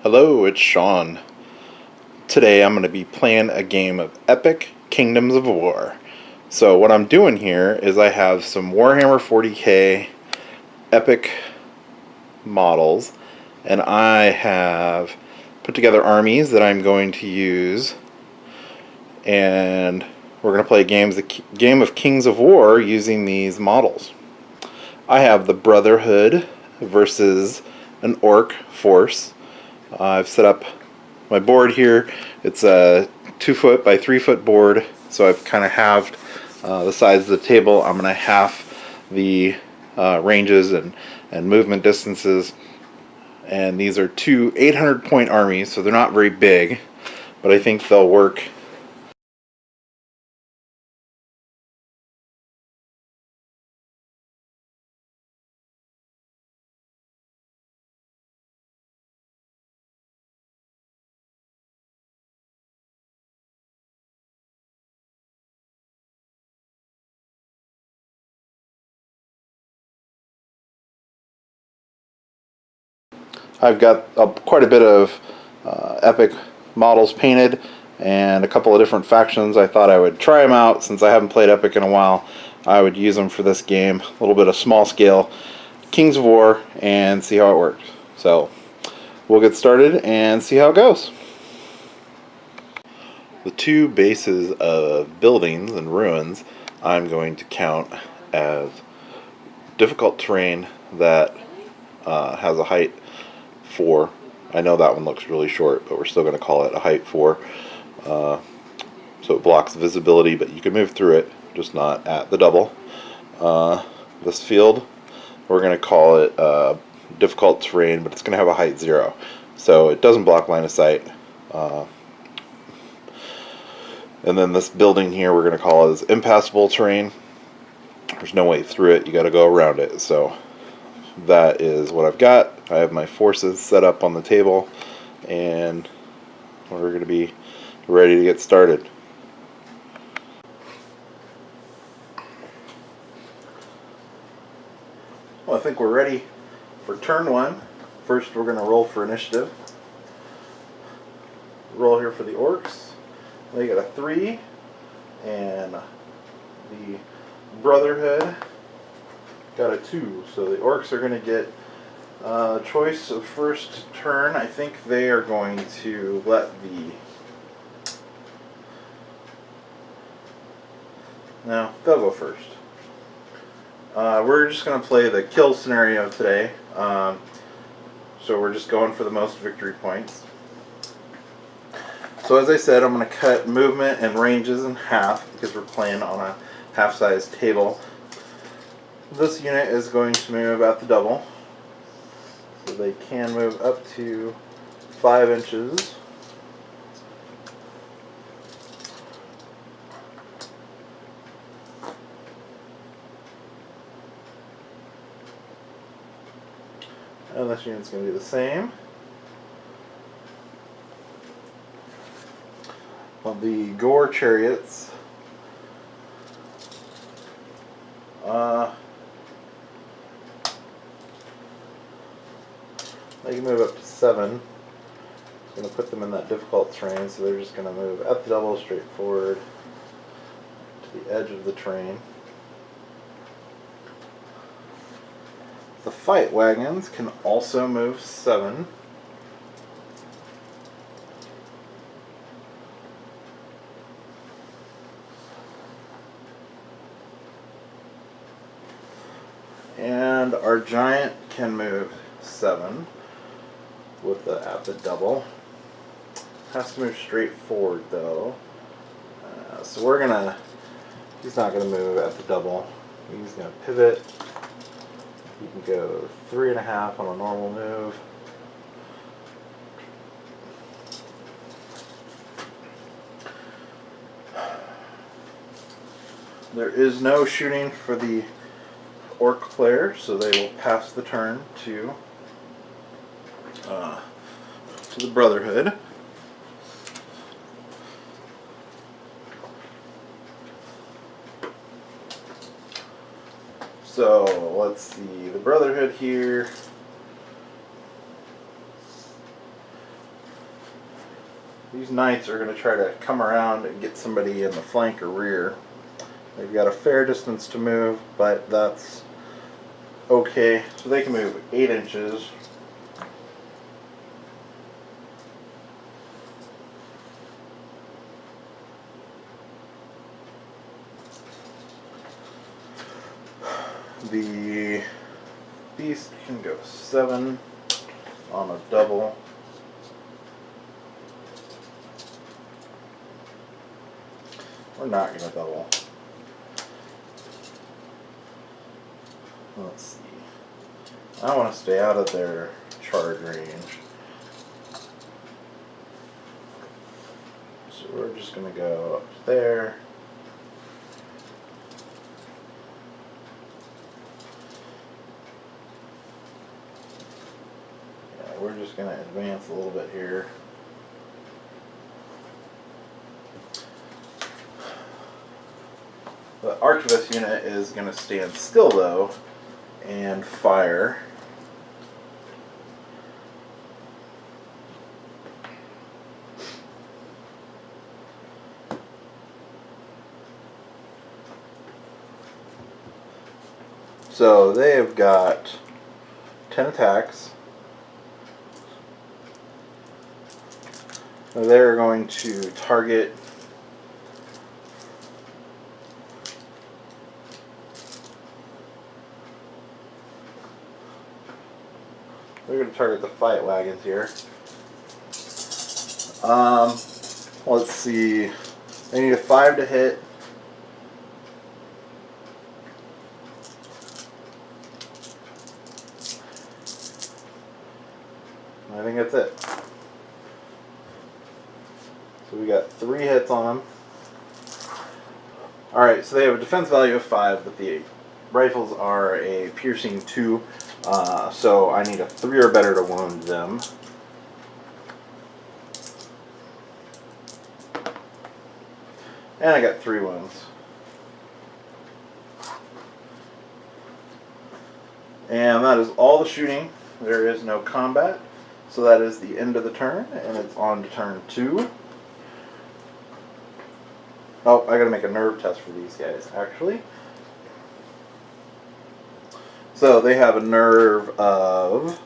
Hello, it's Sean. Today I'm going to be playing a game of Epic Kingdoms of War. So what I'm doing here is I have some Warhammer 40k Epic models, and I have put together armies that I'm going to use, and we're going to play a game of Kings of War using these models. I have the Brotherhood versus an Orc force. I've set up my board here. It's a 2-foot by 3-foot board, so I've kind of halved the size of the table. I'm going to half the ranges and movement distances. And these are two 800-point armies, so they're not very big, but I think they'll work. I've got quite a bit of Epic models painted and a couple of different factions. I thought I would try them out since I haven't played Epic in a while. I would use them for this game, a little bit of small scale Kings of War, and see how it works. So we'll get started and see how it goes. The two bases of buildings and ruins I'm going to count as difficult terrain that has a height 4. I know that one looks really short, but we're still going to call it a height 4. So it blocks visibility, but you can move through it, just not at the double. This field, we're going to call it difficult terrain, but it's going to have a height 0. So it doesn't block line of sight. And then this building here, we're going to call it as impassable terrain. There's no way through it, you got to go around it. So that is what I've got. I have my forces set up on the table, and we're going to be ready to get started. Well, I think we're ready for turn 1. First, we're going to roll for initiative. Roll here for the Orcs. They got a 3, and the Brotherhood got a 2. So the Orcs are going to get choice of first turn. I think they are going to let the... No, they'll go first. We're just going to play the kill scenario today. So we're just going for the most victory points. So as I said, I'm going to cut movement and ranges in half because we're playing on a half-size table. This unit is going to move at the double. So they can move up to 5 inches. And this unit's going to do the same. Well, the Gore chariots they can move up to 7. I'm going to put them in that difficult terrain, so they're just going to move at the double straight forward to the edge of the terrain. The fight wagons can also move 7. And our giant can move 7 with at the double. Has to move straight forward though. So we're gonna. He's not gonna move at the double. He's gonna pivot. You can go 3.5 on a normal move. There is no shooting for the Orc player, so they will pass the turn to the Brotherhood. So let's see, the Brotherhood here These knights are going to try to come around and get somebody in the flank or rear. They've got a fair distance to move, but that's okay. So they can move 8 inches. The beast can go 7 on a double. We're not going to double. Let's see. I want to stay out of their charge range. So we're just going to go up there. Yeah, we're just going to advance a little bit here. The archivist unit is going to stand still though and fire. So they have got 10 attacks. They're going to target the fight wagons here. Let's see. They need a 5 to hit. I think that's it. So we got 3 hits on them. Alright, so they have a defense value of 5, but the rifles are a piercing 2. So I need a 3 or better to wound them. And I got 3 wounds. And that is all the shooting. There is no combat. So that is the end of the turn, and it's on to turn 2. Oh, I gotta make a nerve test for these guys, actually. So they have a nerve of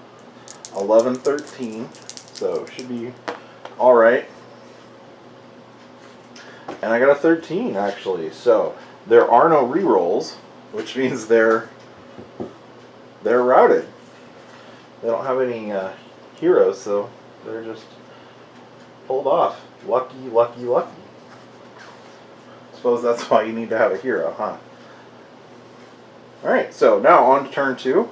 11, 13, so it should be alright. And I got a 13, actually, so there are no rerolls, which means they're routed. They don't have any heroes, so they're just pulled off. Lucky, lucky, lucky. Suppose that's why you need to have a hero, huh? Alright, so now on to turn 2.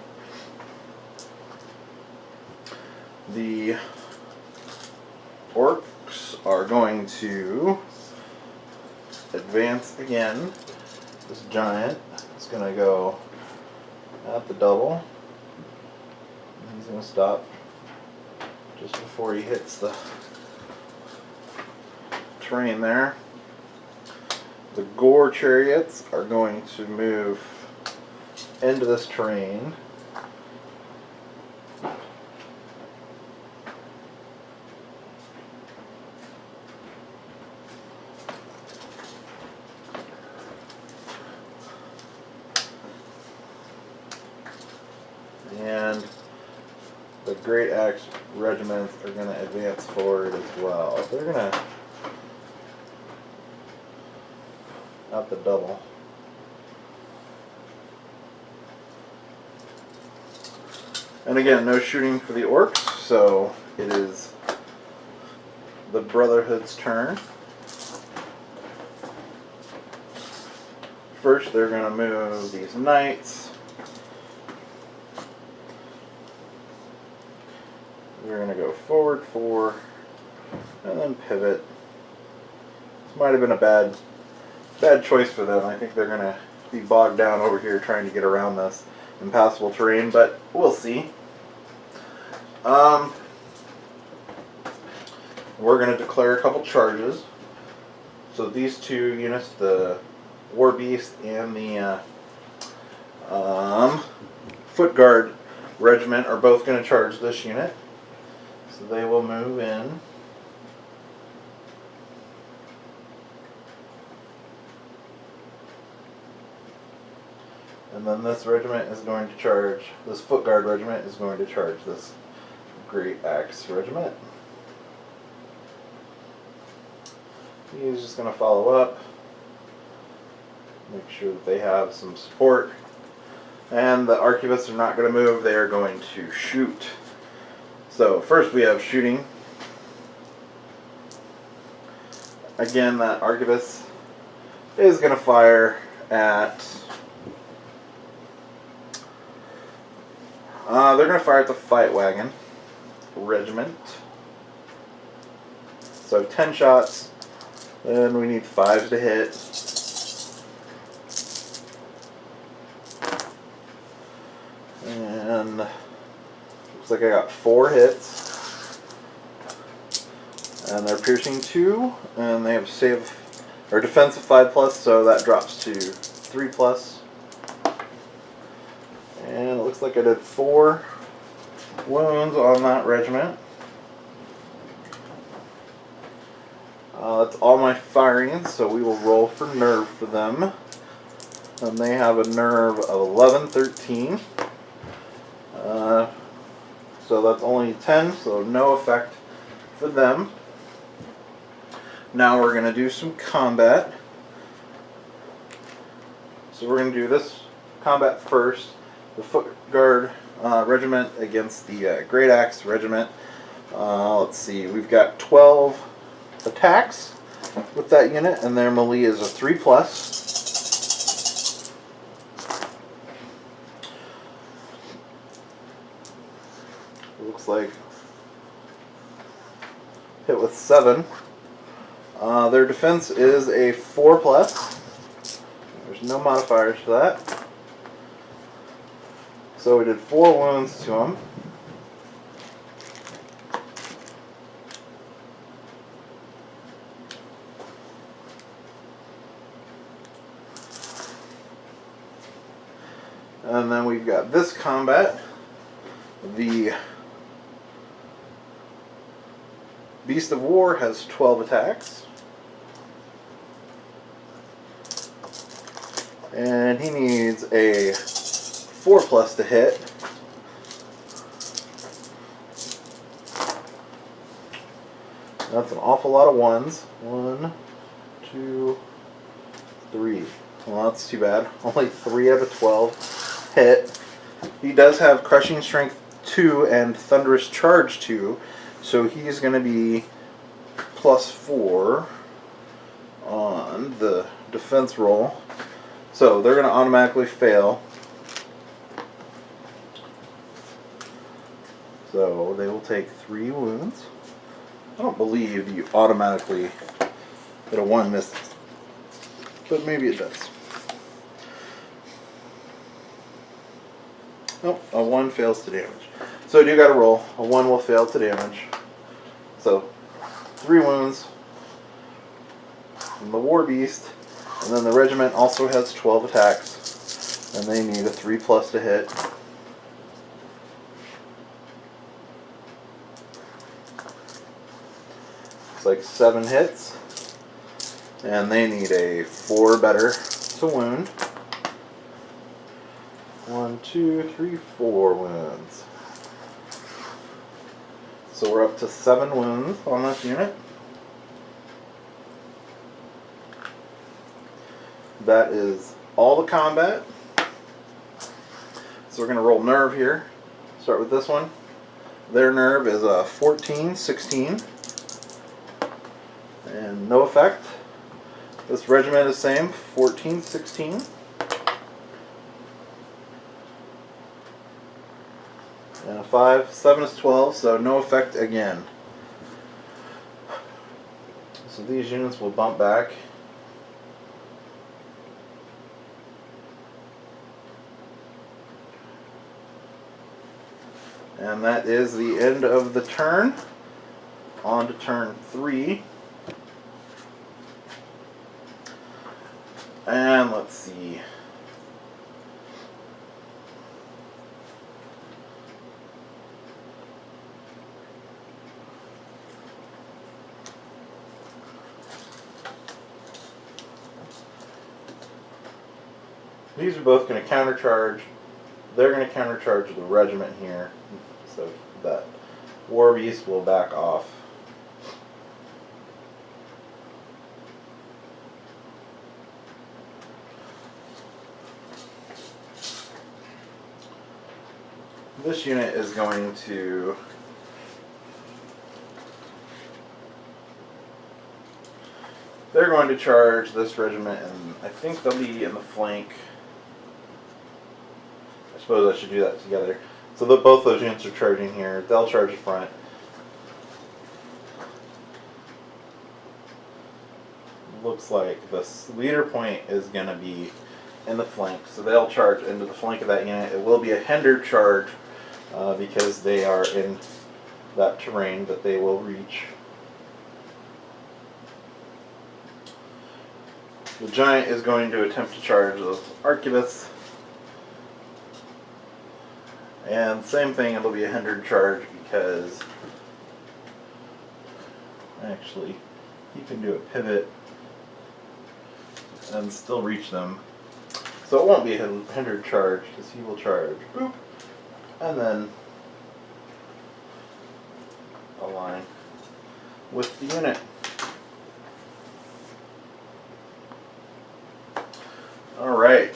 The orcs are going to advance again. This giant is going to go at the double. He's going to stop just before he hits the terrain there. The gore chariots are going to move into this terrain. And the great Axe Regiments are going to advance forward as well. They're going to out the double. And again, no shooting for the orcs, so it is the Brotherhood's turn. First, they're going to move these knights. We're going to go forward 4, and then pivot. This might have been a bad choice for them. I think they're going to be bogged down over here trying to get around this impassable terrain, but we'll see. We're going to declare a couple charges. So these 2 units, the War Beast and the Foot Guard Regiment, are both going to charge this unit. So they will move in. And then this regiment is going to charge, this foot guard regiment is going to charge this great Axe Regiment. He's just going to follow up, make sure that they have some support. And the arquebusists are not going to move, they are going to shoot. So first we have shooting. Again, that arquebus is going to fire at... they're going to fire at the fight wagon regiment. So 10 shots, and we need 5 to hit. And looks like I got 4 hits. And they're piercing 2, and they have save or defense of 5+, so that drops to 3+. And it looks like I did 4 wounds on that regiment. That's all my firing, so we will roll for nerve for them. And they have a nerve of 11, 13. So that's only 10, so no effect for them. Now we're going to do some combat. So we're going to do this combat first. The Foot Guard Regiment against the Great Axe Regiment. Let's see, we've got 12 attacks with that unit, and their melee is a 3+. It looks like hit with 7. Their defense is a 4+. There's no modifiers to that. So we did 4 wounds to him. And then we've got this combat. The Beast of War has 12 attacks. And he needs a 4+ to hit. That's an awful lot of ones. 1, 2, 3. Well, that's too bad. Only 3 out of 12 hit. He does have Crushing Strength 2 and Thunderous Charge 2, so he's going to be +4 on the defense roll. So they're going to automatically fail. So they will take 3 wounds. I don't believe you automatically hit a 1 miss, but maybe it does. Nope, a 1 fails to damage. So you do got to roll. A 1 will fail to damage. So 3 wounds from the War Beast, and then the regiment also has 12 attacks, and they need a 3+ to hit. It's like 7 hits, and they need a 4 better to wound. 1, 2, 3, 4 wounds. So we're up to 7 wounds on this unit. That is all the combat. So we're going to roll nerve here. Start with this one. Their nerve is a 14, 16. And no effect. This regiment is same, 14, 16. And a 5, 7 is 12, so no effect again. So these units will bump back. And that is the end of the turn. On to turn 3. And let's see. These are both going to countercharge. They're going to countercharge the regiment here, so that war beast will back off. This unit is going to they're going to charge this regiment, and I think they'll be in the flank. I suppose I should do that together. So both those units are charging here. They'll charge the front. Looks like this leader point is going to be in the flank, so they'll charge into the flank of that unit. It will be a hindered charge because they are in that terrain, but they will reach. The giant is going to attempt to charge those arquebuses. And same thing, it'll be a hindered charge because actually he can do a pivot and still reach them. So it won't be a hindered charge because he will charge. Boop. And then align with the unit. Alright.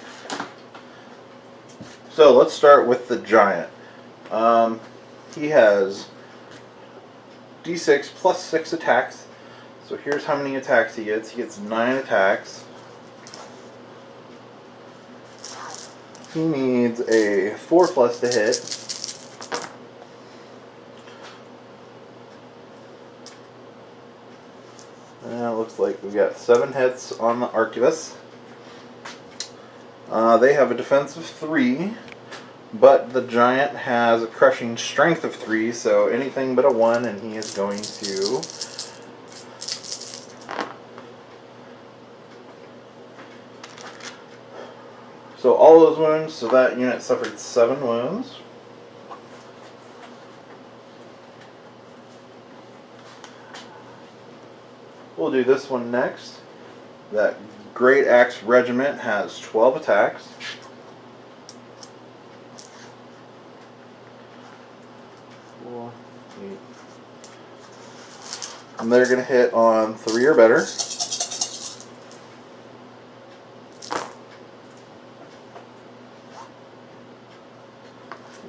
So let's start with the giant. He has d6 plus 6 attacks. So here's how many attacks he gets. He gets 9 attacks. He needs a 4+ to hit. And it looks like we've got 7 hits on the arquebus. They have a defense of 3, but the giant has a crushing strength of 3, so anything but a 1, and he is going to so all those wounds, so that unit suffered 7 wounds. We'll do this one next. That Great Axe Regiment has 12 attacks. And they're going to hit on 3 or better.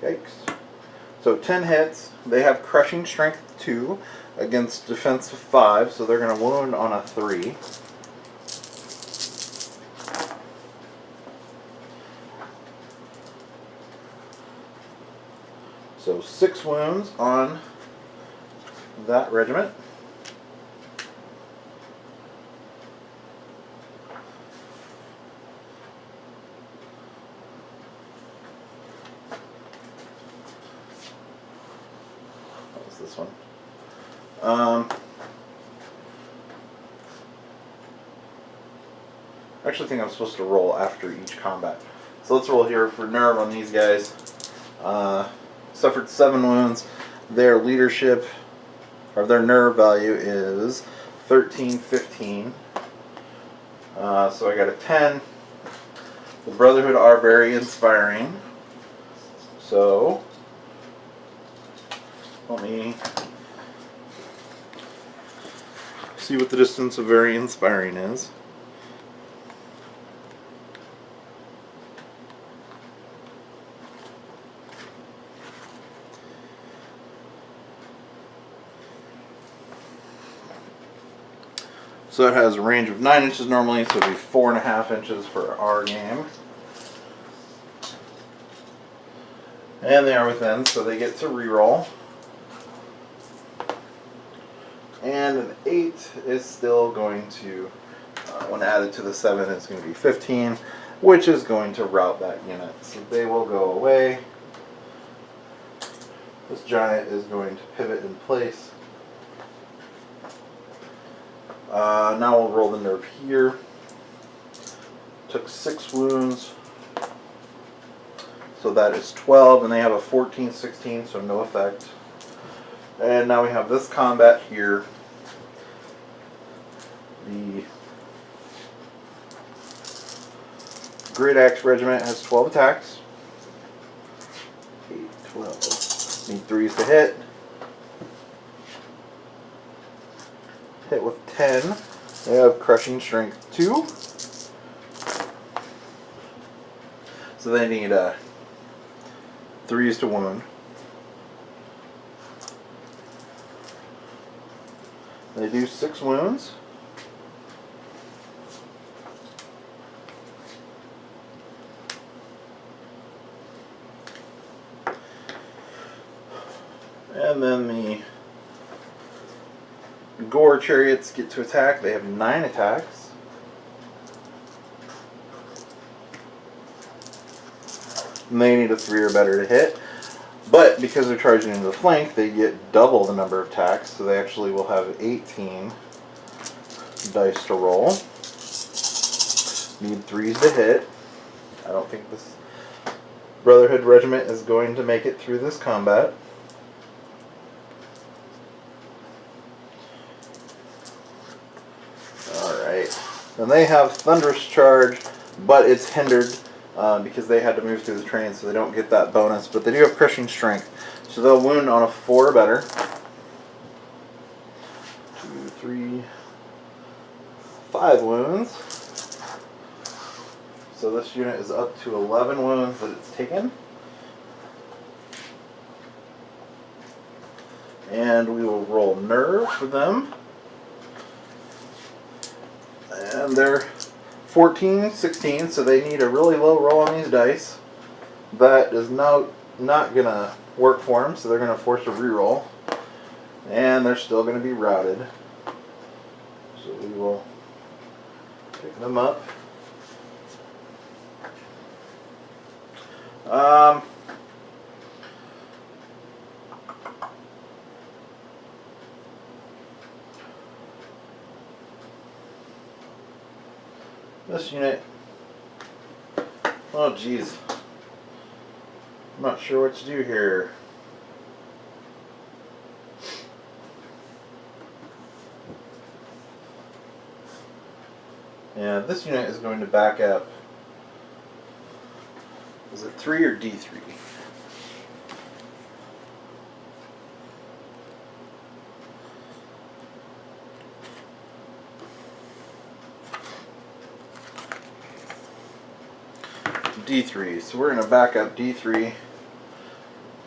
Yikes. So 10 hits. They have crushing strength 2 against defense of 5, so they're going to wound on a 3. So 6 wounds on that regiment. What was this one? I actually think I'm supposed to roll after each combat. So let's roll here for nerve on these guys. Suffered 7 wounds. Their leadership, or their nerve value is 13, 15. So I got a 10. The Brotherhood are very inspiring. So let me see what the distance of very inspiring is. So it has a range of 9 inches normally, so it'll be 4.5 inches for our game. And they are within, so they get to reroll. And an 8 is still going to, when added to the 7, it's going to be 15, which is going to rout that unit. So they will go away. This giant is going to pivot in place. Now we'll roll the nerve here. Took 6 wounds. So that is 12, and they have a 14, 16, so no effect. And now we have this combat here. The Great Axe Regiment has 12 attacks. 8, 12. Need 3s to hit. Hit with 10. They have Crushing Strength 2. So they need 3s to wound. They do 6 wounds. And then the Gore Chariots get to attack. They have 9 attacks. And they need a 3 or better to hit. But because they're charging into the flank, they get double the number of attacks. So they actually will have 18 dice to roll. Need 3s to hit. I don't think this Brotherhood Regiment is going to make it through this combat. Alright. Then they have Thunderous Charge, but it's hindered because they had to move through the train, so they don't get that bonus. But they do have Crushing Strength, so they'll wound on a 4 or better. 2, 3, 5 wounds. So this unit is up to 11 wounds that it's taken. And we will roll Nerve for them. And they're 14, 16, so they need a really low roll on these dice. That is not going to work for them, so they're going to force a reroll. And they're still going to be routed. So we will pick them up. This unit, oh geez, I'm not sure what to do here. Yeah, this unit is going to back up. Is it 3 or D3? D3. So we're going to back up D3.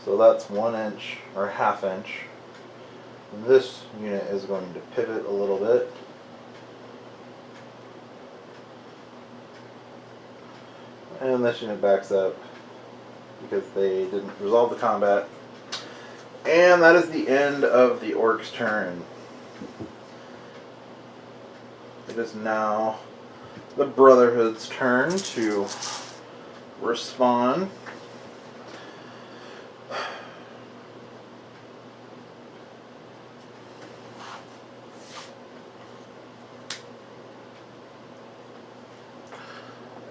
So that's 1 inch or ½ inch. This unit is going to pivot a little bit. And this unit backs up because they didn't resolve the combat. And that is the end of the Orcs' turn. It is now the Brotherhood's turn to respond.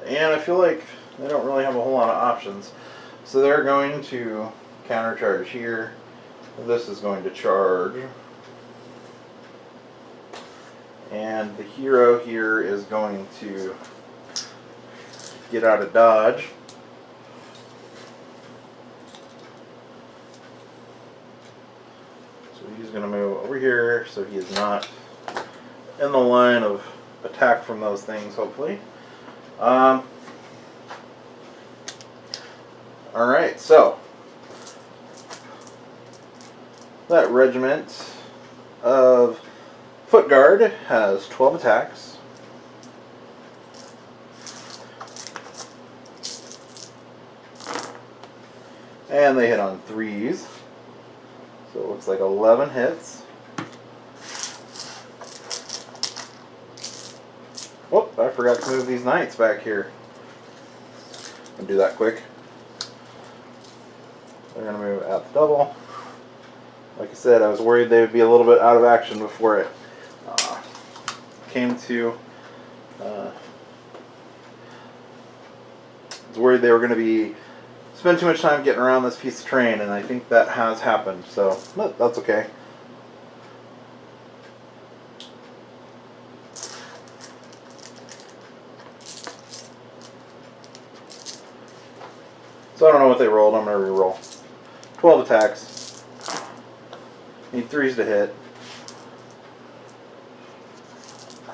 And I feel like they don't really have a whole lot of options. So they're going to countercharge here. This is going to charge. And the hero here is going to get out of dodge. So he's going to move over here so he is not in the line of attack from those things, hopefully. Alright, so that regiment of Foot Guard has 12 attacks. And they hit on 3s. So it looks like 11 hits. Whoop, I forgot to move these knights back here. I'll do that quick. They're going to move at the double. Like I said, I was worried they would be a little bit out of action before it came to... I was worried they were going to spend too much time getting around this piece of train, and I think that has happened, so that's okay. So I don't know what they rolled. I'm going to re-roll. 12 attacks. Need 3s to hit.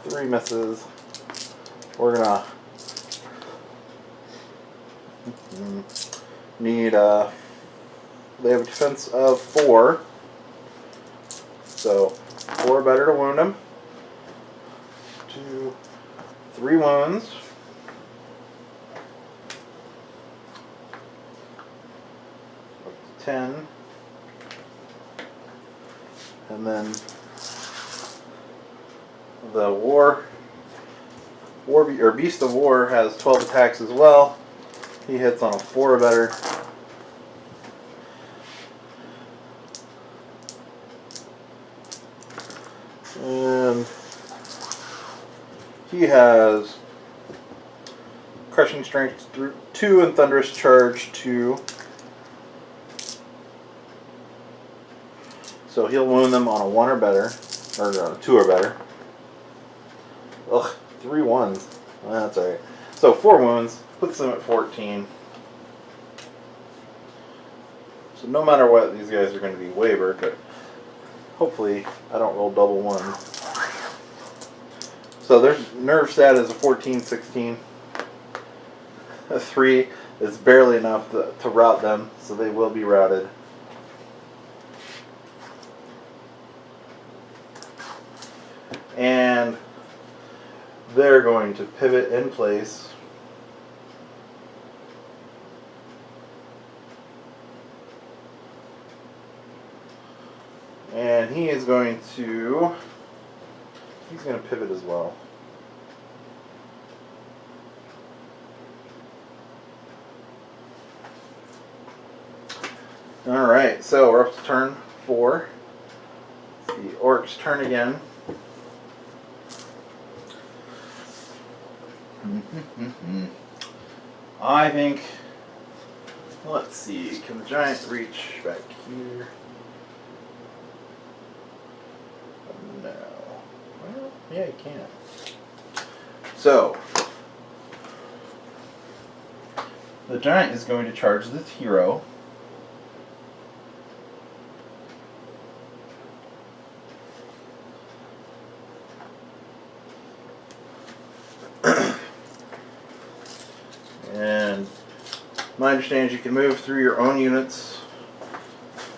3 misses. We're going to need, they have a defense of 4. So 4 better to wound him. 2, 3 wounds. Up to 10. And then the Beast of War has 12 attacks as well. He hits on a 4 or better. And he has Crushing Strength 2 and Thunderous Charge 2. So he'll wound them on a 1 or better, or 2 or better. Ugh, 3 ones. That's alright. So 4 wounds, puts them at 14. So no matter what, these guys are going to be wavered, but hopefully I don't roll double 1. So their nerve stat is a 14, 16. A 3 is barely enough to rout them, so they will be routed. And they're going to pivot in place. And he's going to pivot as well. Alright, so we're up to turn 4. The Orcs' turn again. I think, let's see, can the giant reach back here? No. Well, yeah, he can. So, the giant is going to charge this hero. And my understanding is you can move through your own units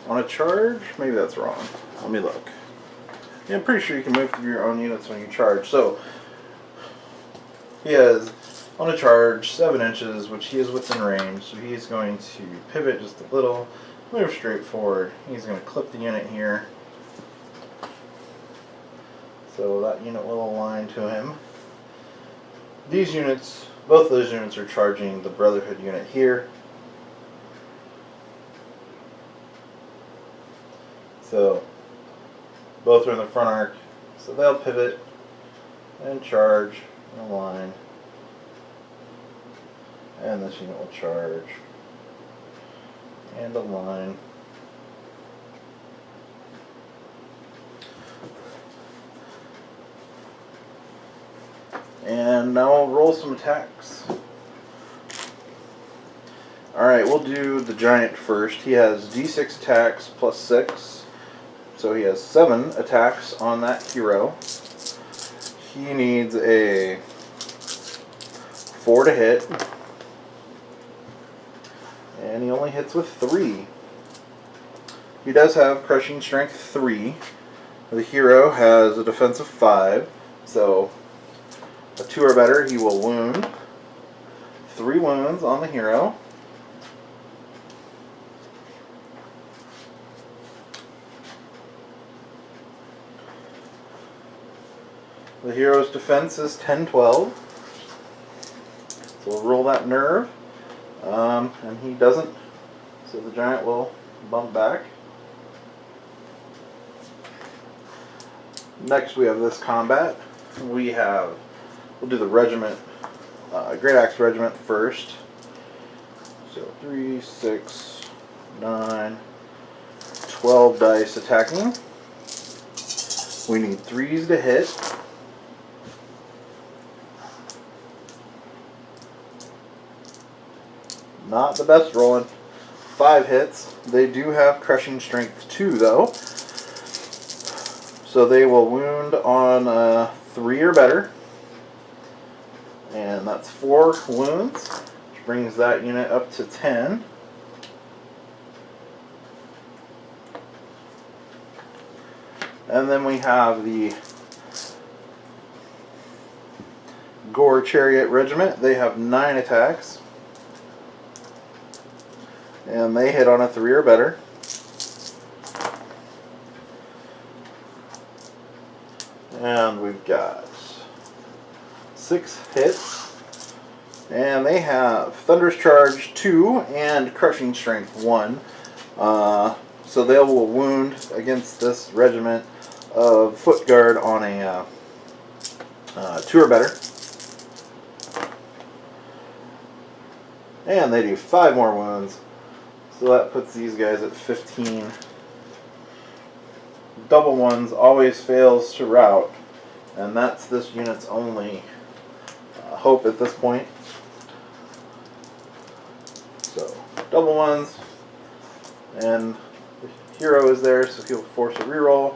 on a charge. Maybe that's wrong. Let me look. Yeah, I'm pretty sure you can move through your own units when you charge. So he has on a charge 7 inches, which he is within range. So he's going to pivot just a little, move straight forward. He's going to clip the unit here. So that unit will align to him. These units, both of those units are charging the Brotherhood unit here. So both are in the front arc. So they'll pivot and charge and align. And this unit will charge and align. And now we'll roll some attacks. Alright, we'll do the giant first. He has d6 attacks plus 6. So he has 7 attacks on that hero. He needs a 4 to hit. And he only hits with 3. He does have Crushing Strength 3. The hero has a defense of 5. So a 2 or better, he will wound. 3 wounds on the hero. The hero's defense is 10-12. So we'll roll that nerve. And he doesn't. So the giant will bump back. Next we have this combat. We'll do the regiment, Great Axe Regiment first. So 3, 6, 9, 12 dice attacking. We need 3s to hit. Not the best rolling. 5 hits. They do have crushing strength 2 though. So they will wound on 3 or better. And that's 4 wounds, which brings that unit up to 10. And then we have the Gore Chariot Regiment. They have 9 attacks. And they hit on a 3 or better. And we've got 6 hits. And they have Thunderous Charge 2 and Crushing Strength 1. So they will wound against this regiment of Foot Guard on a 2 or better. And they do 5 more wounds. So that puts these guys at 15. Double ones always fails to rout. And that's this unit's only hope at this point. So, double ones. And the hero is there, so he'll force a reroll.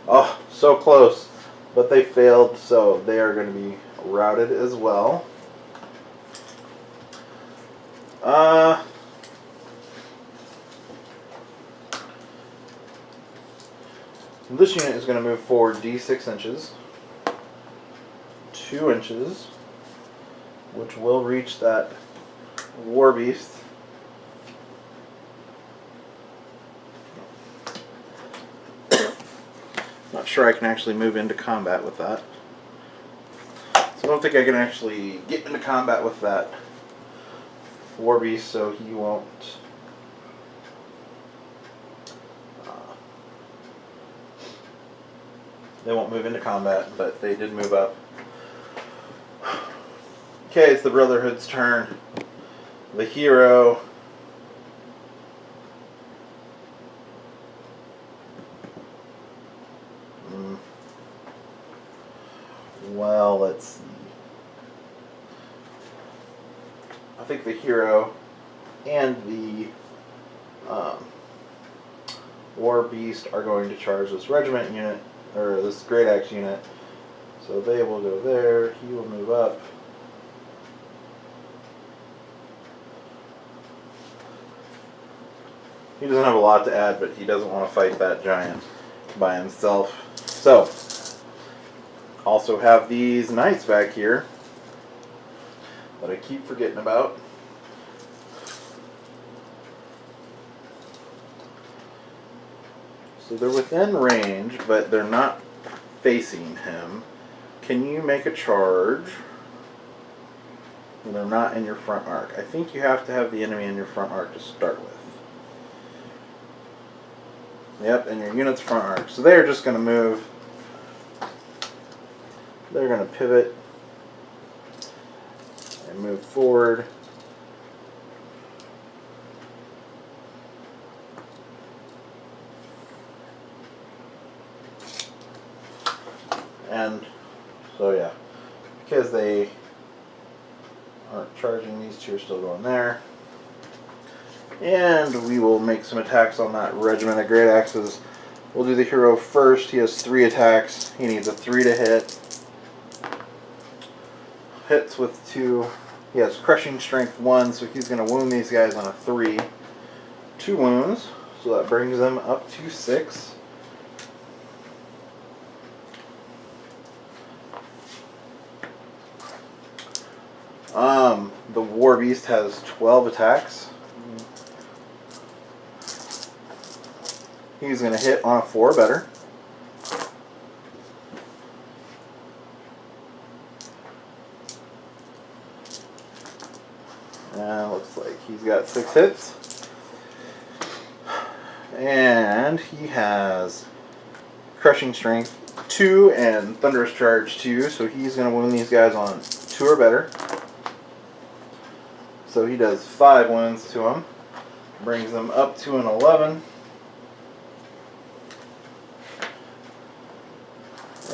Oh, so close. But they failed, so they are going to be routed as well. This unit is going to move forward D6 inches, 2 inches, which will reach that War Beast. Not sure I can actually move into combat with that. So I don't think I can actually get into combat with that War Beast, so he won't. They won't move into combat, but they did move up. Okay, it's the Brotherhood's turn. The hero. Well, let's see. I think the hero and the War Beast are going to charge this regiment unit, or this Great Axe unit. So they will go there. He will move up. He doesn't have a lot to add, but he doesn't want to fight that giant by himself. So, also have these knights back here that I keep forgetting about. So they're within range, but they're not facing him. Can you make a charge? They're not in your front arc. I think you have to have the enemy in your front arc to start with. Yep, and your unit's front arc. So they're just going to move. They're going to pivot and move forward. And so yeah, because they aren't charging, these two are still going there. And we will make some attacks on that regiment of Great Axes. We'll do the hero first. He has 3 attacks. He needs a 3 to hit. Hits with 2. He has Crushing Strength 1, so he's going to wound these guys on a 3. 2 wounds, so that brings them up to 6. The War Beast has 12 attacks. He's going to hit on a 4 better. And looks like he's got 6 hits. And he has Crushing Strength 2 and Thunderous Charge 2, so he's going to wound these guys on 2 or better. So he does 5 wounds to him. Brings them up to an 11.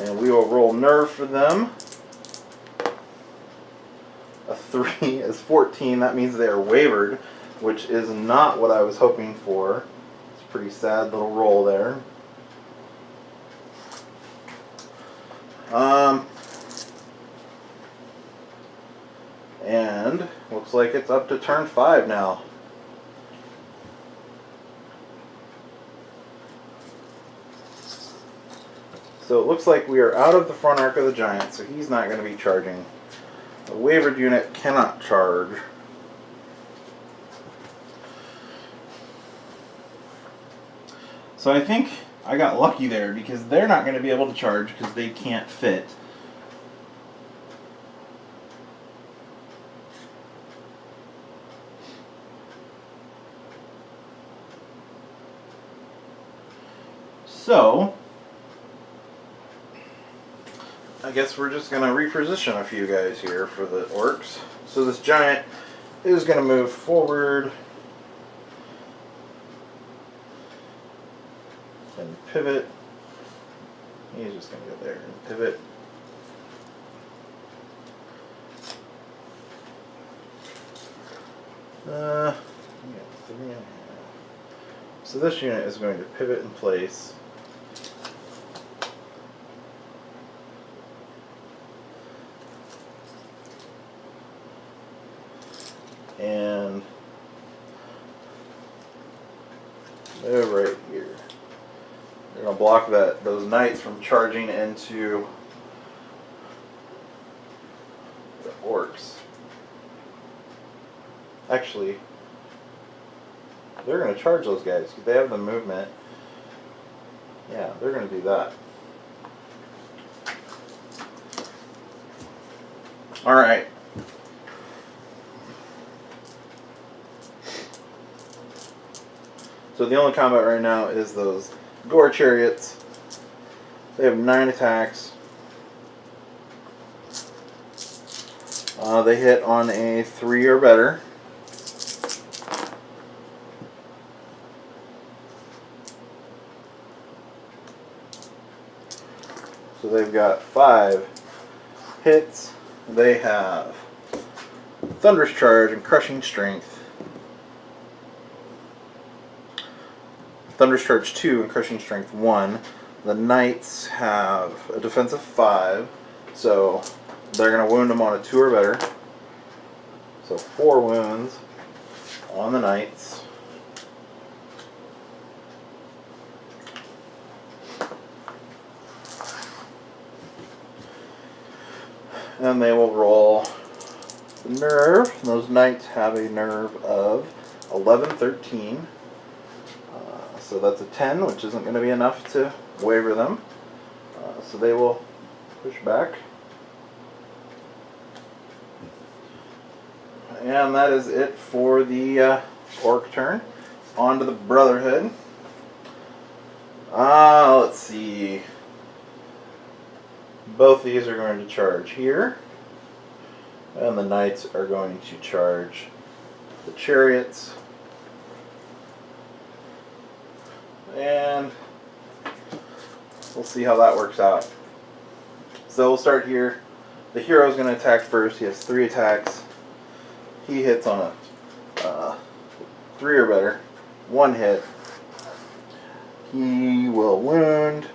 And we will roll nerve for them. A 3 is 14. That means they are wavered. which is not what I was hoping for. It's a pretty sad little roll there. And looks like it's up to turn 5 now. So it looks like we are out of the front arc of the giant, so he's not going to be charging. The wavered unit cannot charge. So I think I got lucky there because they're not going to be able to charge because they can't fit. So I guess we're just going to reposition a few guys here for the orcs. So this giant is going to move forward and pivot. He's just going to go there and pivot. Yeah, 3.5. So this unit is going to pivot in place. And move right here. They're going to block those knights from charging into the orcs. Actually, they're going to charge those guys because they have the movement. Yeah, they're going to do that. Alright. So the only combat right now is those gore chariots. They have 9 attacks. They hit on a 3 or better. So they've got 5 hits. They have Thunderous Charge and Crushing Strength. Thunderous Charge 2 and Crushing Strength 1. The Knights have a defensive 5, so they're going to wound them on a 2 or better. So 4 wounds on the Knights. And they will roll the nerve. Those Knights have a nerve of 11-13. So that's a 10, which isn't going to be enough to waver them. So they will push back. And that is it for the orc turn. On to the Brotherhood. Let's see. Both these are going to charge here. And the Knights are going to charge the chariots. And we'll see how that works out. So we'll start here. The hero is going to attack first. He has 3 attacks. He hits on a 3 or better. 1 hit. He will wound.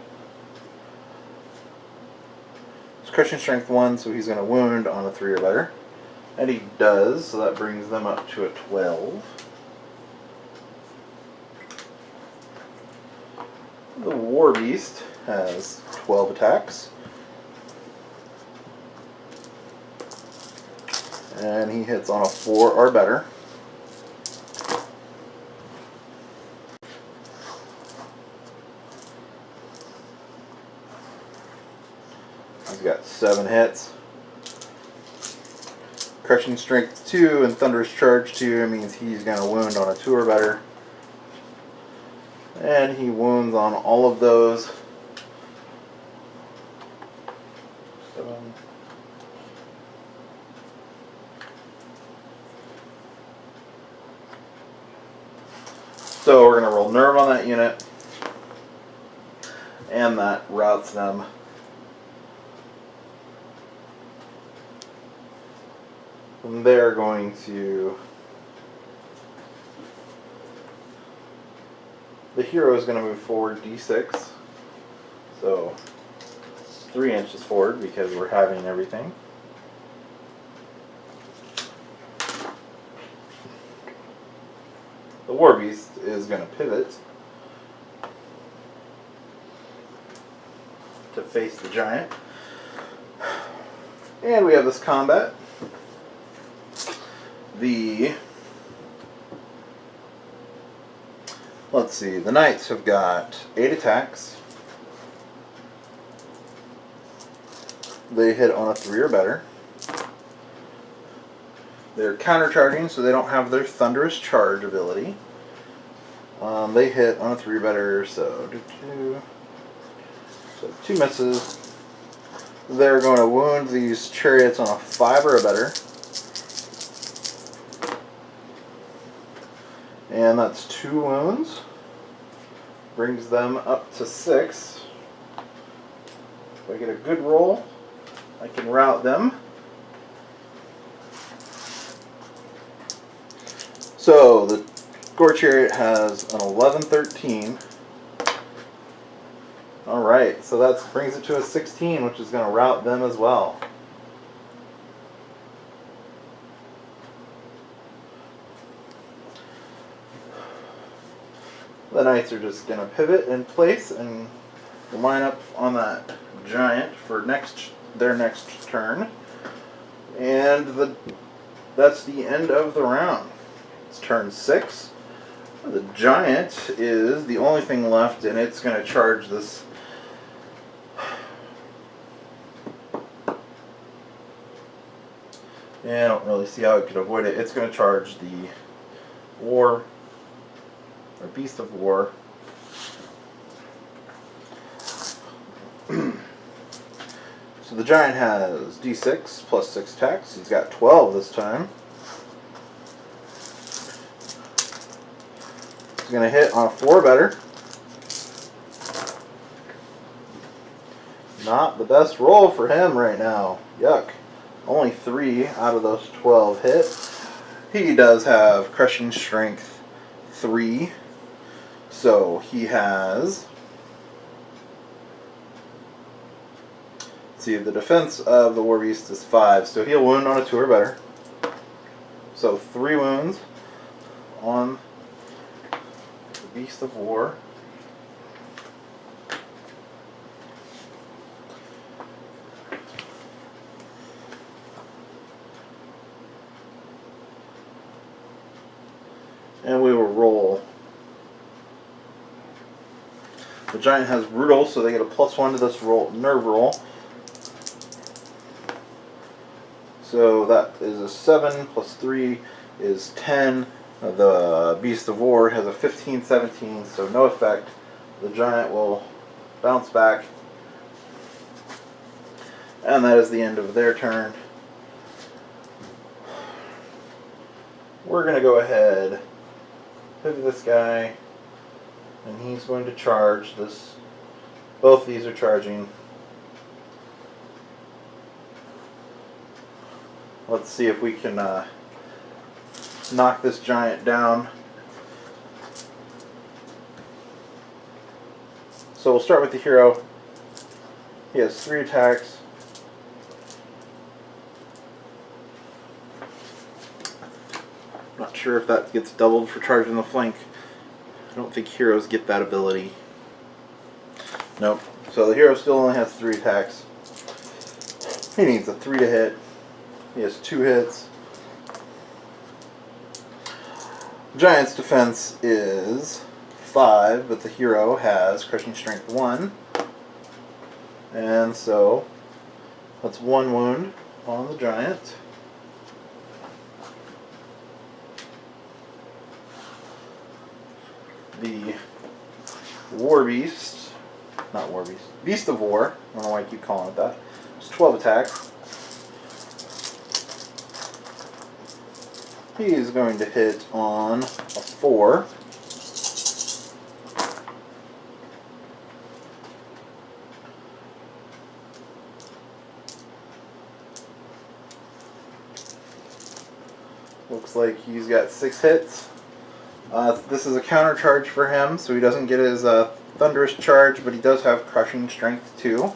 It's Crushing Strength 1, so he's going to wound on a 3 or better. And he does, so that brings them up to a 12. The War Beast has 12 attacks. And he hits on a 4 or better. He's got 7 hits. Crushing Strength 2 and Thunderous Charge 2 means he's going to wound on a 2 or better. And he wounds on all of those. 7. So we're going to roll nerve on that unit. And that routes them. And they're going to The hero is going to move forward d6. So 3 inches forward because we're having everything. The war beast is going to pivot to face the giant. And we have this combat. Let's see, the knights have got 8 attacks. They hit on a 3 or better. They're countercharging, so they don't have their thunderous charge ability. They hit on a 3 or better, so 2 misses. They're going to wound these chariots on a 5 or better. And that's 2 wounds. Brings them up to 6. If I get a good roll, I can rout them. So the Gore Chariot has an 11-13. Alright, so that brings it to a 16, which is going to rout them as well. The knights are just going to pivot in place and line up on that giant for their next turn. And that's the end of the round. It's turn 6. The giant is the only thing left, and it's going to charge this. Yeah, I don't really see how it could avoid it. It's going to charge the Beast of War. So the giant has d6 plus 6 attacks. He's got 12 this time. He's going to hit on a 4 or better. Not the best roll for him right now. Yuck. Only 3 out of those 12 hit. He does have Crushing Strength 3. So he has... Let's see, the defense of the War Beast is 5. So he'll wound on a 2 or better. So 3 wounds on the Beast of War. And we will roll. The giant has brutal, so they get a +1 to this nerve roll. So that is a 7 plus 3 is 10. The Beast of War has a 15-17, so no effect. The giant will bounce back. And that is the end of their turn. We're going to go ahead, pivot this guy, and he's going to charge this. Both these are charging. Let's see if we can knock this giant down. So we'll start with the hero. He has 3 attacks. Not sure if that gets doubled for charging the flank. I don't think heroes get that ability. Nope. So the hero still only has 3 attacks. He needs a 3 to hit. He has 2 hits. Giant's defense is 5, but the hero has Crushing Strength 1. And so that's 1 wound on the giant. The War Beast, not War Beast, Beast of War, I don't know why I keep calling it that, it's 12 attacks. He is going to hit on a 4. Looks like he's got 6 hits. This is a counter charge for him, so he doesn't get his thunderous charge, but he does have crushing strength 2.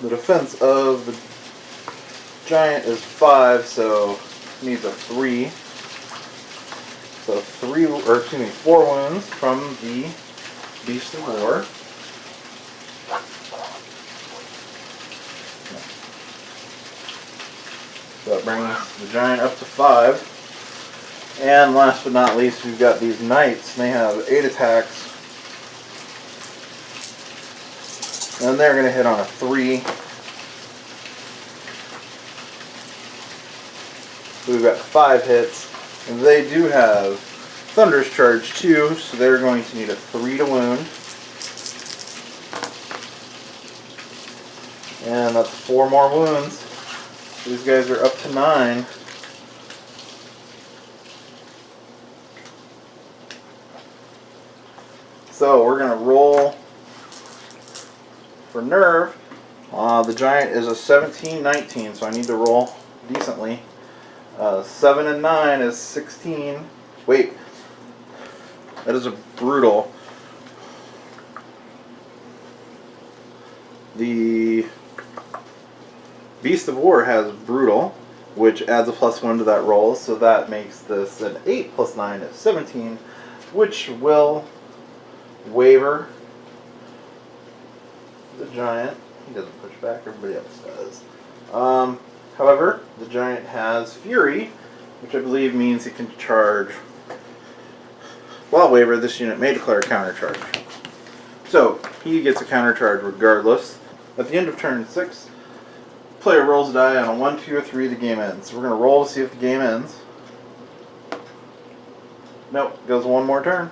The defense of the giant is 5, so he needs a 3. So 4 wounds from the Beast of War. So that brings the giant up to 5. And last but not least, we've got these knights. They have 8 attacks. And they're going to hit on a 3. So we've got 5 hits. And they do have Thunderous Charge 2, so they're going to need a 3 to wound. And that's 4 more wounds. These guys are up to 9. So we're going to roll for nerve. The giant is a 17-19, so I need to roll decently. 7 and 9 is 16. Wait, that is a brutal. The Beast of War has brutal, which adds a +1 to that roll, so that makes this an 8 plus 9 is 17, which will waver the giant. He doesn't push back, everybody else does. However, the giant has Fury, which I believe means he can charge. While waver, this unit may declare a counter charge. So, he gets a counter charge regardless. At the end of turn 6, player rolls a die on a 1, 2, or 3, the game ends. So we're going to roll to see if the game ends. Nope, goes one more turn.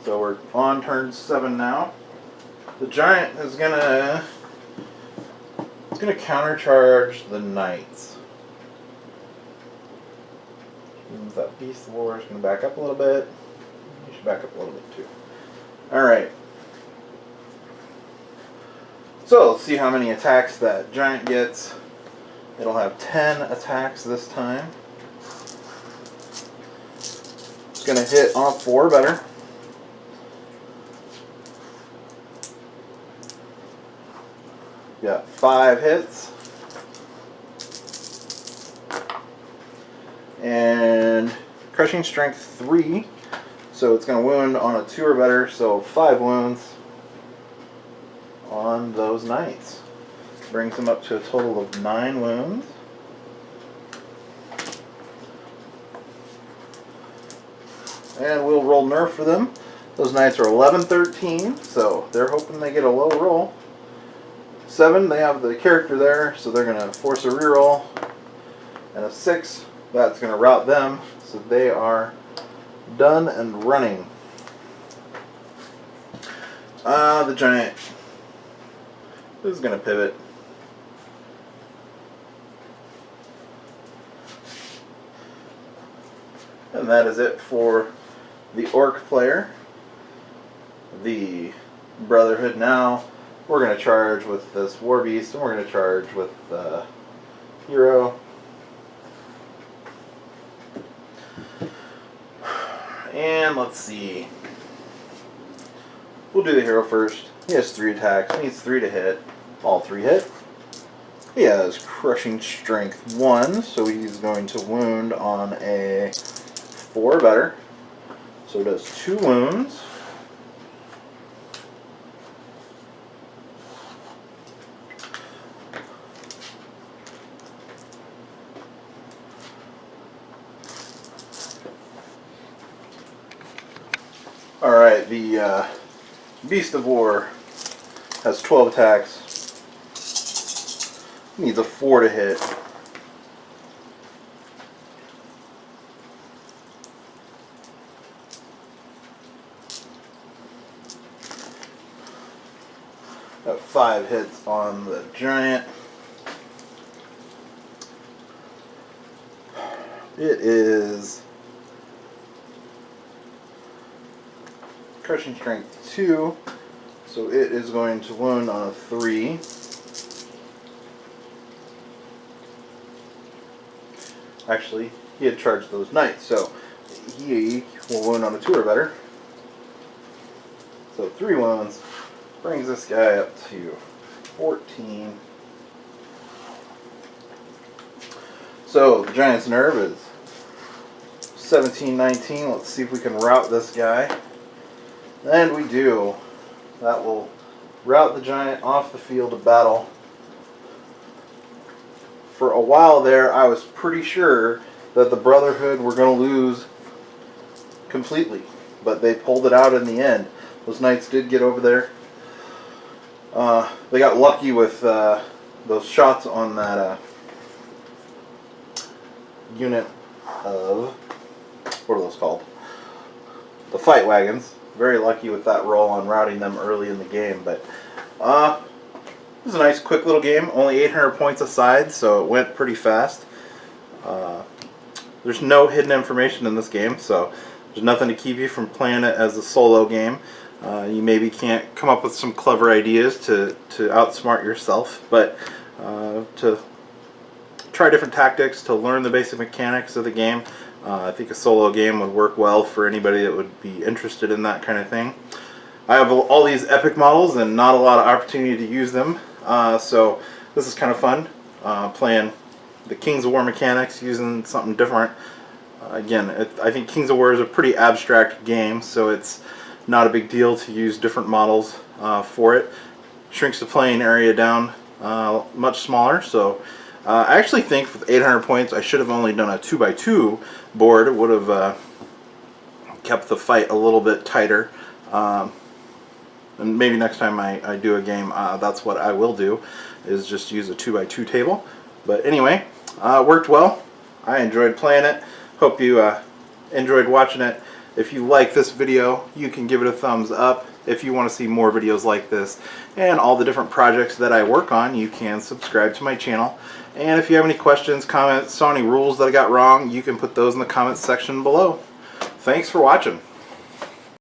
So we're on turn 7 now. The giant is going to countercharge the knights. Means that Beast of War is going to back up a little bit. You should back up a little bit too. Alright. So let's see how many attacks that giant gets. It'll have 10 attacks this time. It's going to hit on a 4 better. Got 5 hits. And crushing strength 3. So it's going to wound on a 2 or better, so 5 wounds on those knights. Brings them up to a total of 9 wounds. And we'll roll nerf for them. Those knights are 11-13, so they're hoping they get a low roll. 7, they have the character there, so they're going to force a reroll. And a 6, that's going to rout them, so they are done and running. The giant is going to pivot. And that is it for the orc player. The Brotherhood now. We're going to charge with this War Beast, and we're going to charge with the Hero. And let's see. We'll do the Hero first. He has 3 attacks. He needs 3 to hit. All 3 hit. He has Crushing Strength 1, so he's going to wound on a 4 better. So it does 2 wounds. Alright, the Beast of War has 12 attacks. Needs a 4 to hit. Got 5 hits on the giant. It is Crushing Strength 2, so it is going to wound on a 3. Actually, he had charged those knights, so he will wound on a 2 or better. So 3 wounds brings this guy up to 14. So the Giant's Nerve is 17-19. Let's see if we can rout this guy. And we do. That will rout the Giant off the field of battle. For a while there, I was pretty sure that the Brotherhood were going to lose completely, but they pulled it out in the end. Those knights did get over there. They got lucky with those shots on that unit of, what are those called? The fight wagons. Very lucky with that roll on routing them early in the game, but it was a nice quick little game. Only 800 points aside, so it went pretty fast. There's no hidden information in this game, so there's nothing to keep you from playing it as a solo game. You maybe can't come up with some clever ideas to outsmart yourself, but to try different tactics, to learn the basic mechanics of the game. I think a solo game would work well for anybody that would be interested in that kind of thing. I have all these epic models and not a lot of opportunity to use them, so this is kind of fun, playing the Kings of War mechanics, using something different. Again, I think Kings of War is a pretty abstract game, so it's not a big deal to use different models for it. Shrinks the playing area down much smaller, so I actually think with 800 points I should have only done a 2x2 board. It would have kept the fight a little bit tighter. And maybe next time I do a game, that's what I will do, is just use a 2x2 table. But anyway, it worked well. I enjoyed playing it. Hope you enjoyed watching it. If you like this video, you can give it a thumbs up. If you want to see more videos like this and all the different projects that I work on, you can subscribe to my channel. And if you have any questions, comments, saw any rules that I got wrong, you can put those in the comments section below. Thanks for watching.